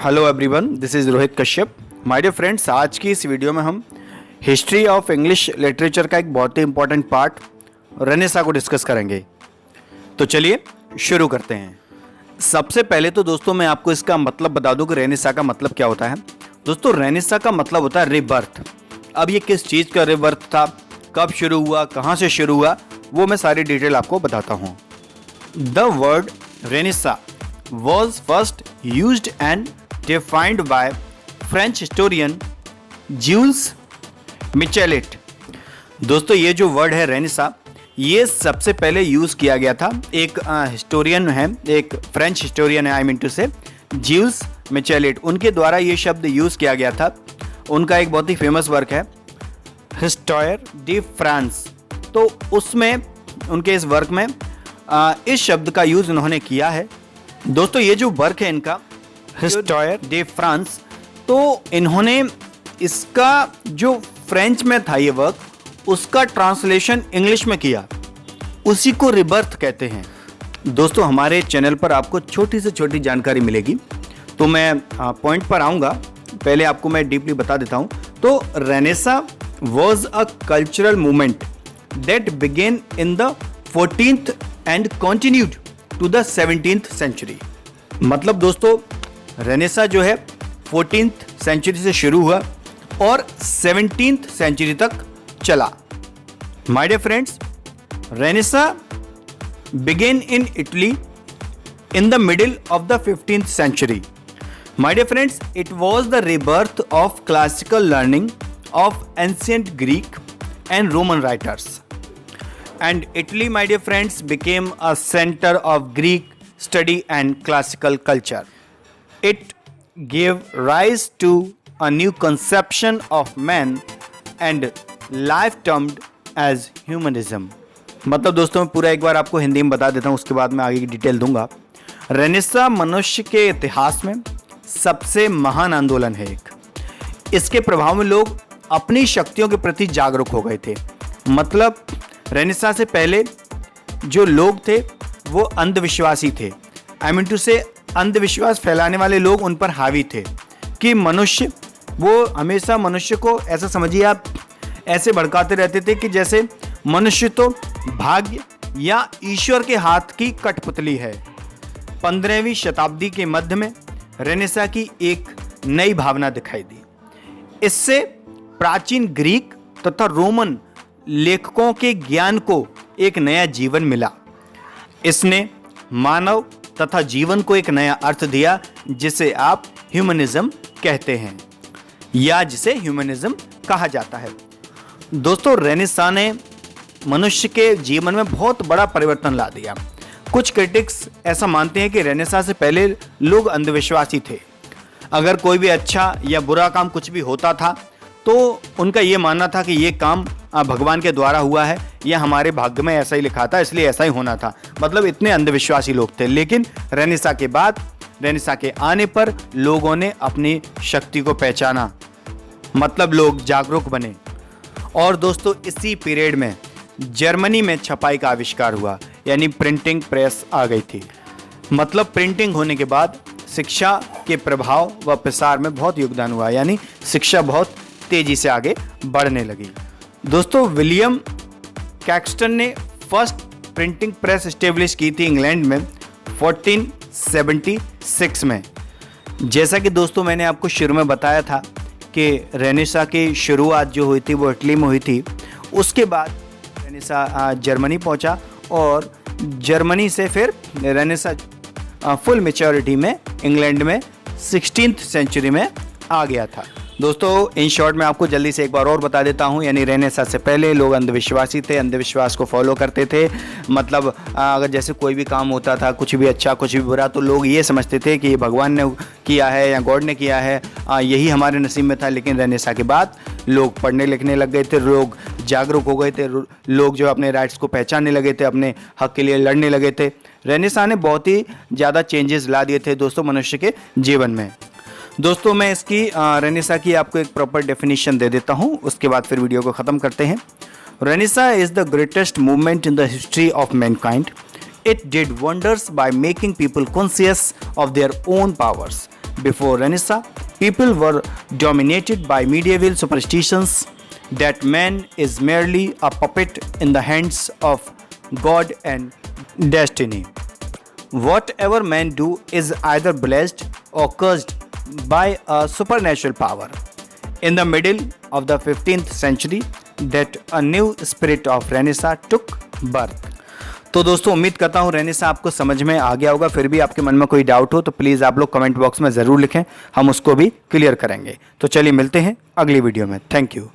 Hello everyone, this is Rohit Kashyap. My dear friends, आज की इस वीडियो में हम हिस्ट्री ऑफ इंग्लिश लिटरेचर का एक बहुत ही इंपॉर्टेंट पार्ट रेनेसा को डिस्कस करेंगे। तो चलिए शुरू करते हैं। सबसे पहले तो दोस्तों मैं आपको इसका मतलब बता दूं कि रेनेसा का मतलब क्या होता है। दोस्तों रेनेसा का मतलब होता है रिबर्थ। अब ये किस चीज़ का रिबर्थ था, कब शुरू हुआ, कहाँ से शुरू हुआ, वो मैं सारी डिटेल आपको बताता हूँ। The word Renaissance was first used and defined by French historian Jules Michelet। दोस्तों ये जो वर्ड है रेनेसा, ये सबसे पहले यूज़ किया गया था। एक हिस्टोरियन है, एक फ्रेंच हिस्टोरियन है, आई मीन टू से ज्यूल्स मिचेलेट, उनके द्वारा ये शब्द यूज़ किया गया था। उनका एक बहुत ही फेमस वर्क है हिस्टोयर डी फ्रांस। तो उसमें उनके इस वर्क में इस शब्द का यूज़ उन्होंने किया है। दोस्तों ये जो वर्क है इनका हिस्टोयर डे फ्रांस, तो इन्होंने इसका जो फ्रेंच में था ये वर्क, उसका ट्रांसलेशन इंग्लिश में किया, उसी को रिबर्थ कहते हैं। दोस्तों हमारे चैनल पर आपको छोटी से छोटी जानकारी मिलेगी, तो मैं पॉइंट पर आऊँगा। पहले आपको मैं डीपली बता देता हूँ। तो Renaissance was a cultural movement that began in the 14th and continued to the 17th century. मतलब दोस्तों रेनेसा जो है 14th सेंचुरी से शुरू हुआ और 17th सेंचुरी तक चला। My dear friends, Renaissance began in Italy in the middle of the 15th century. My dear friends, it was the rebirth of classical learning of ancient Greek and Roman writers. And Italy, my dear friends, became a center of Greek study and classical culture. It gave rise to a new conception of man and life termed as humanism. मतलब दोस्तों मैं पूरा एक बार आपको हिंदी में बता देता हूँ, उसके बाद मैं आगे की डिटेल दूंगा। रेनेसा मनुष्य के इतिहास में सबसे महान आंदोलन है एक। इसके प्रभाव में लोग अपनी शक्तियों के प्रति जागरूक हो गए थे। मतलब रेनेसा से पहले जो लोग थे वो अंधविश्वासी थे, आई मीन टू से अंधविश्वास फैलाने वाले लोग उन पर हावी थे कि मनुष्य, वो हमेशा मनुष्य को ऐसा समझिए आप, ऐसे भड़काते रहते थे कि जैसे मनुष्य तो भाग्य या ईश्वर के हाथ की कठपुतली है। 15वीं शताब्दी के मध्य में रेनेसा की एक नई भावना दिखाई दी। इससे प्राचीन ग्रीक तथा रोमन लेखकों के ज्ञान को एक नया जीवन मिला। इसने मानव तथा जीवन को एक नया अर्थ दिया, जिसे आप ह्यूमनिज्म कहते हैं या जिसे ह्यूमनिज्म कहा जाता है। दोस्तों रेनेसा ने मनुष्य के जीवन में बहुत बड़ा परिवर्तन ला दिया। कुछ क्रिटिक्स ऐसा मानते हैं कि रेनेसा से पहले लोग अंधविश्वासी थे। अगर कोई भी अच्छा या बुरा काम कुछ भी होता था तो उनका ये मानना था कि ये काम भगवान के द्वारा हुआ है या हमारे भाग्य में ऐसा ही लिखा था, इसलिए ऐसा ही होना था। मतलब इतने अंधविश्वासी लोग थे। लेकिन रेनेसा के बाद, रेनेसा के आने पर लोगों ने अपनी शक्ति को पहचाना, मतलब लोग जागरूक बने। और दोस्तों इसी पीरियड में जर्मनी में छपाई का आविष्कार हुआ, यानी प्रिंटिंग प्रेस आ गई थी। मतलब प्रिंटिंग होने के बाद शिक्षा के प्रभाव व प्रसार में बहुत योगदान हुआ, यानी शिक्षा बहुत तेजी से आगे बढ़ने लगी। दोस्तों विलियम कैक्सटन ने फर्स्ट प्रिंटिंग प्रेस एस्टेब्लिश की थी इंग्लैंड में 1476 में। जैसा कि दोस्तों मैंने आपको शुरू में बताया था कि रेनेसा की शुरुआत जो हुई थी वो इटली में हुई थी। उसके बाद रेनेसा जर्मनी पहुंचा और जर्मनी से फिर रेनेसा फुल मैच्योरिटी में इंग्लैंड में 16th सेंचुरी में आ गया था। दोस्तों इन शॉर्ट में आपको जल्दी से एक बार और बता देता हूँ, यानी रेनेसा से पहले लोग अंधविश्वासी थे, अंधविश्वास को फॉलो करते थे। मतलब अगर जैसे कोई भी काम होता था, कुछ भी अच्छा कुछ भी बुरा, तो लोग ये समझते थे कि ये भगवान ने किया है या गॉड ने किया है, यही हमारे नसीब में था। लेकिन रेनेसा के बाद लोग पढ़ने लिखने लग गए थे, लोग जागरूक हो गए थे, लोग जो अपने राइट्स को पहचानने लगे थे, अपने हक के लिए लड़ने लगे थे। रेनेसा ने बहुत ही ज़्यादा चेंजेस ला दिए थे दोस्तों मनुष्य के जीवन में। दोस्तों मैं इसकी रेनेसा की आपको एक प्रॉपर डेफिनेशन दे देता हूँ, उसके बाद फिर वीडियो को ख़त्म करते हैं। Renaissance is the greatest movement in the history of Mankind. It did wonders by making people conscious of their own powers, Before Renaissance, people were dominated by medieval superstitions that man is merely a puppet in the hands of God and destiny. Whatever men do is either blessed or cursed by a supernatural power. In the middle of the 15th century, that a new spirit of Renaissance took birth. तो दोस्तों उम्मीद करता हूँ renaissance आपको समझ में आ गया होगा। फिर भी आपके मन में कोई डाउट हो तो प्लीज़ आप लोग कमेंट बॉक्स में ज़रूर लिखें, हम उसको भी क्लियर करेंगे। तो चलिए मिलते हैं अगली वीडियो में। Thank you.